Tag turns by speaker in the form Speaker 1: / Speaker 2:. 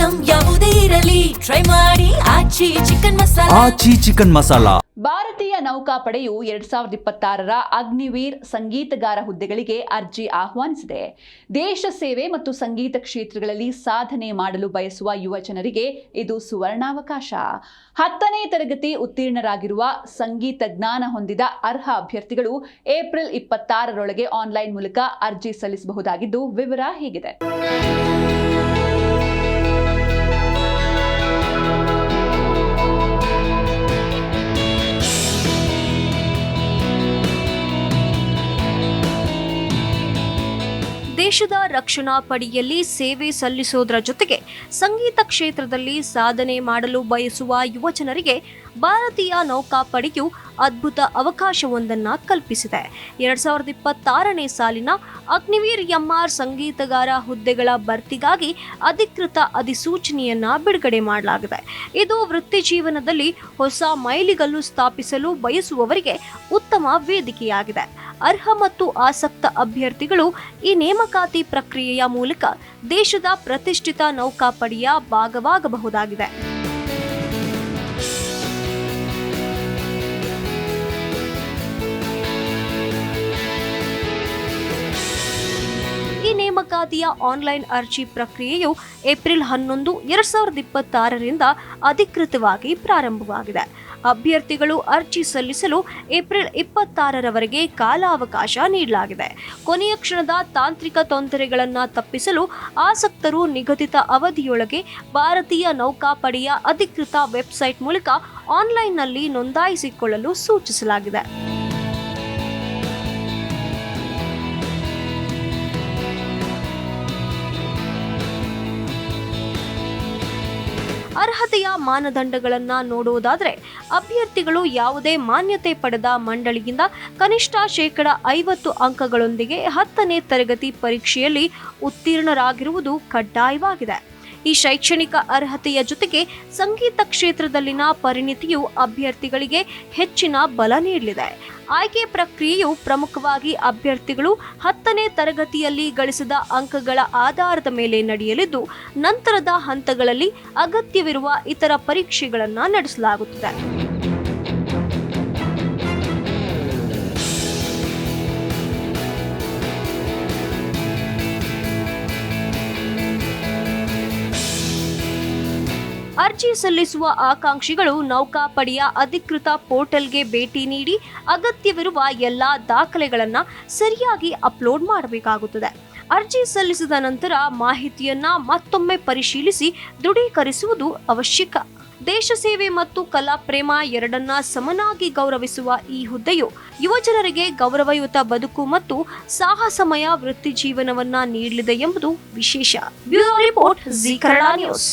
Speaker 1: Item ಯಾವುದೇ ಇರಲಿ try ಮಾಡಿ ಆಚಿ ಚಿಕನ್ ಮಸಾಲಾ.
Speaker 2: ಭಾರತೀಯ ನೌಕಾಪಡೆಯು 2026ರ ಅಗ್ನಿವೀರ್ ಸಂಗೀತಗಾರ ಹುದ್ದೆಗಳಿಗೆ ಅರ್ಜಿ ಆಹ್ವಾನಿಸಿದೆ. ದೇಶ ಸೇವೆ ಮತ್ತು ಸಂಗೀತ ಕ್ಷೇತ್ರಗಳಲ್ಲಿ ಸಾಧನೆ ಮಾಡಲು ಬಯಸುವ ಯುವ ಜನರಿಗೆ ಇದು ಸುವರ್ಣಾವಕಾಶ. 10ನೇ ತರಗತಿ ಉತ್ತೀರ್ಣರಾಗಿರುವ ಸಂಗೀತ ಜ್ಞಾನ ಹೊಂದಿದ ಅರ್ಹ ಅಭ್ಯರ್ಥಿಗಳು ಏಪ್ರಿಲ್ 26ರೊಳಗೆ ಆನ್ಲೈನ್ ಮೂಲಕ ಅರ್ಜಿ ಸಲ್ಲಿಸಬಹುದಾಗಿದ್ದು, ವಿವರ ಹೀಗಿದೆ.
Speaker 3: ದೇಶದ ರಕ್ಷಣಾ ಪಡೆಯಲ್ಲಿ ಸೇವೆ ಸಲ್ಲಿಸೋದರ ಜೊತೆಗೆ ಸಂಗೀತ ಕ್ಷೇತ್ರದಲ್ಲಿ ಸಾಧನೆ ಮಾಡಲು ಬಯಸುವ ಯುವಜನರಿಗೆ ಭಾರತೀಯ ನೌಕಾಪಡೆಯು ಅದ್ಭುತ ಅವಕಾಶವೊಂದನ್ನು ಕಲ್ಪಿಸಿದೆ. 2026ನೇ ಸಾಲಿನ ಅಗ್ನಿವೀರ್ ಎಂಆರ್ ಸಂಗೀತಗಾರ ಹುದ್ದೆಗಳ ಭರ್ತಿಗಾಗಿ ಅಧಿಕೃತ ಅಧಿಸೂಚನೆಯನ್ನ ಬಿಡುಗಡೆ ಮಾಡಲಾಗಿದೆ. ಇದು ವೃತ್ತಿ ಜೀವನದಲ್ಲಿ ಹೊಸ ಮೈಲಿಗಲ್ಲು ಸ್ಥಾಪಿಸಲು ಬಯಸುವವರಿಗೆ ಉತ್ತಮ ವೇದಿಕೆಯಾಗಿದೆ. ಅರ್ಹ ಮತ್ತು ಆಸಕ್ತ ಅಭ್ಯರ್ಥಿಗಳು ಈ ನೇಮಕಾತಿ ಪ್ರಕ್ರಿಯೆಯ ಮೂಲಕ ದೇಶದ ಪ್ರತಿಷ್ಠಿತ ನೌಕಾಪಡೆಯ ಭಾಗವಾಗಬಹುದಾಗಿದೆ. ಈ ನೇಮಕಾತಿಯ ಆನ್ಲೈನ್ ಅರ್ಜಿ ಪ್ರಕ್ರಿಯೆಯು ಏಪ್ರಿಲ್ 11, 2026ರಿಂದ ಅಧಿಕೃತವಾಗಿ ಪ್ರಾರಂಭವಾಗಿದೆ. ಅಭ್ಯರ್ಥಿಗಳು ಅರ್ಜಿ ಸಲ್ಲಿಸಲು ಏಪ್ರಿಲ್ 26ರವರೆಗೆ ಕಾಲಾವಕಾಶ ನೀಡಲಾಗಿದೆ. ಕೊನೆಯ ಕ್ಷಣದ ತಾಂತ್ರಿಕ ತೊಂದರೆಗಳನ್ನು ತಪ್ಪಿಸಲು ಆಸಕ್ತರು ನಿಗದಿತ ಅವಧಿಯೊಳಗೆ ಭಾರತೀಯ ನೌಕಾಪಡೆಯ ಅಧಿಕೃತ ವೆಬ್ಸೈಟ್ ಮೂಲಕ ಆನ್ಲೈನ್ನಲ್ಲಿ ನೋಂದಾಯಿಸಿಕೊಳ್ಳಲು ಸೂಚಿಸಲಾಗಿದೆ. ಅರ್ಹತೆಯ ಮಾನದಂಡಗಳನ್ನು ನೋಡುವುದಾದರೆ, ಅಭ್ಯರ್ಥಿಗಳು ಯಾವುದೇ ಮಾನ್ಯತೆ ಪಡೆದ ಮಂಡಳಿಯಿಂದ ಕನಿಷ್ಠ 50% ಅಂಕಗಳೊಂದಿಗೆ 10ನೇ ತರಗತಿ ಪರೀಕ್ಷೆಯಲ್ಲಿ ಉತ್ತೀರ್ಣರಾಗಿರುವುದು ಕಡ್ಡಾಯವಾಗಿದೆ. ಈ ಶೈಕ್ಷಣಿಕ ಅರ್ಹತೆಯ ಜೊತೆಗೆ ಸಂಗೀತ ಕ್ಷೇತ್ರದಲ್ಲಿನ ಪರಿಣಿತಿಯು ಅಭ್ಯರ್ಥಿಗಳಿಗೆ ಹೆಚ್ಚಿನ ಬಲ ನೀಡಲಿದೆ. ಆಯ್ಕೆ ಪ್ರಕ್ರಿಯೆಯು ಪ್ರಮುಖವಾಗಿ ಅಭ್ಯರ್ಥಿಗಳು 10ನೇ ತರಗತಿಯಲ್ಲಿ ಗಳಿಸಿದ ಅಂಕಗಳ ಆಧಾರದ ಮೇಲೆ ನಡೆಯಲಿದ್ದು, ನಂತರದ ಹಂತಗಳಲ್ಲಿ ಅಗತ್ಯವಿರುವ ಇತರ ಪರೀಕ್ಷೆಗಳನ್ನು ನಡೆಸಲಾಗುತ್ತದೆ. ಅರ್ಜಿ ಸಲ್ಲಿಸುವ ಆಕಾಂಕ್ಷಿಗಳು ನೌಕಾಪಡೆಯ ಅಧಿಕೃತ ಪೋರ್ಟಲ್ಗೆ ಭೇಟಿ ನೀಡಿ ಅಗತ್ಯವಿರುವ ಎಲ್ಲಾ ದಾಖಲೆಗಳನ್ನು ಸರಿಯಾಗಿ ಅಪ್ಲೋಡ್ ಮಾಡಬೇಕಾಗುತ್ತದೆ. ಅರ್ಜಿ ಸಲ್ಲಿಸಿದ ನಂತರ ಮಾಹಿತಿಯನ್ನ ಮತ್ತೊಮ್ಮೆ ಪರಿಶೀಲಿಸಿ ದೃಢೀಕರಿಸುವುದು ಅವಶ್ಯಕ. ದೇಶ ಸೇವೆ ಮತ್ತು ಕಲಾ ಪ್ರೇಮ ಎರಡನ್ನ ಸಮನಾಗಿ ಗೌರವಿಸುವ ಈ ಹುದ್ದೆಯು ಯುವಜನರಿಗೆ ಗೌರವಯುತ ಬದುಕು ಮತ್ತು ಸಾಹಸಮಯ ವೃತ್ತಿ ಜೀವನವನ್ನ ನೀಡಲಿದೆ ಎಂಬುದು ವಿಶೇಷ. Bureau report, Zee Kannada news.